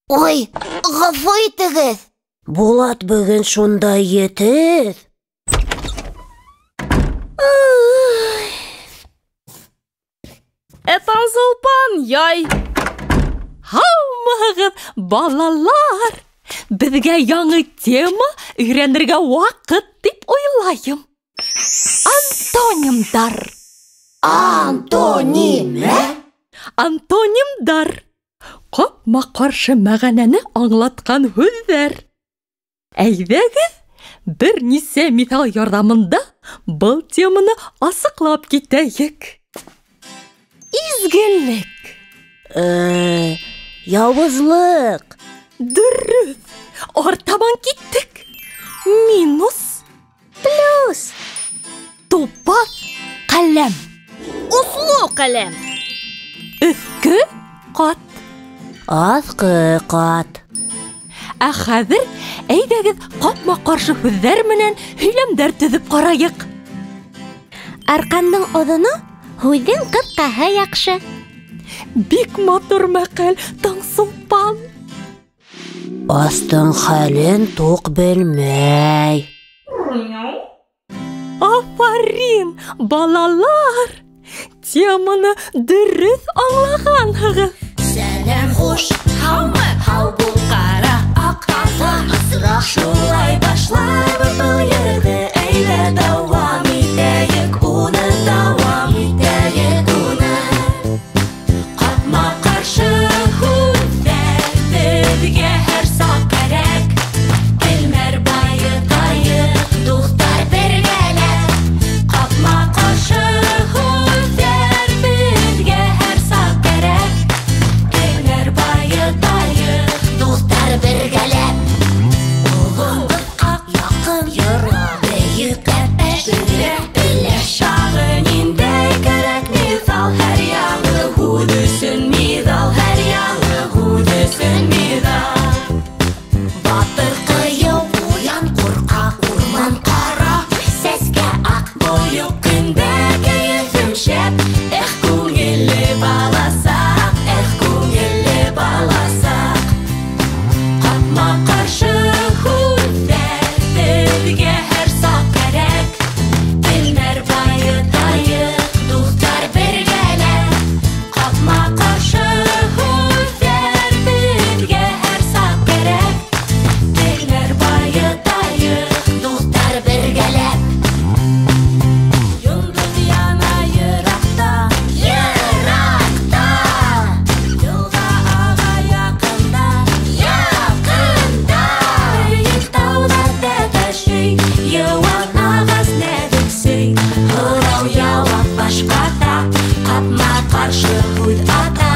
Ой, гафу итегез. Булат бүген шунда етез. Таңсулпан, яй! Һаумыгыз, балалар! Бізге яңы тема өйрәнергә вакыт дип уйлайым. Антонимдар. Антонимы? Антонимдар. Капма-каршы мәгънәне аңлаткан һүзләр. Әйдәгез, бер нисә мисал ярдәмендә бұл теманы асыклап китәйек. Изгеллек. Явызлык. Дөрес. Ортабан киттек. Минус. Плюс. Тупас. Каләм. Услу каләм. Өскө кат. Аскы кат. Ә хәзер әйдәгез капма-каршы һүзләр менән һөйләмдәр төзеп карайык. Арканның оҙоно, һүҙҙең ҡыҫҡаһы яҡшы. Бик матур мәҡәл, Таңсулпан. Астың хәлен туҡ белмәй. Афарин, балалар! Теманы дөрөҫ аңлағанһығыҙ. Сәләм хуш, һаумы, һау бул ҡара аҡ ата. Асыраҡ шулай башлайбыҙ был йырҙы. Әйҙә дауам итәйек уны, дауам итәйек уны. Ҡапма-ҡаршы һүҙҙәр беҙгә һәр саҡ кәрәк. Телмәр байытайыҡ, дуҫтар бергәләп. Ҡапма-ҡаршы һүҙҙәр беҙгә һәр саҡ кәрәк. Телмәр байытайыҡ, дуҫтар бергәләп. Олоң ҡыҫҡа, яҡын йыра, бейек әпәш, беләш шағы ниндәй кәрәк миҙал. Һәр яңы һүҙ өсөн миҙал, һәр яңы һүҙ өсөн миҙал. Батыр ҡыйыу, уян ҡурҡаҡ, урман ҡара, сәскә аҡ, бойоҡ көндә кәйефем шәп. Эх, күңелле баласаҡ, эх, күңелле баласаҡ. Ҡапма-ҡаршы һүҙҙәр беҙгә һәр саҡ кәрәк. Телмәр байытайыҡ, дуҫтар бергәләп. Ҡапма-ҡаршы һүҙҙәр беҙгә һәр саҡ кәрәк. Телмәр байытайыҡ, дуҫтар бергәләп. Йондоҙ яна йыраҡта, йыраҡта. Йылға аға яҡында, яҡында. Бейек тауҙарҙа ташый, йыуан ағас нәҙексей. Һорау яуап башҡата, ҡапма-ҡаршы һүҙ ата.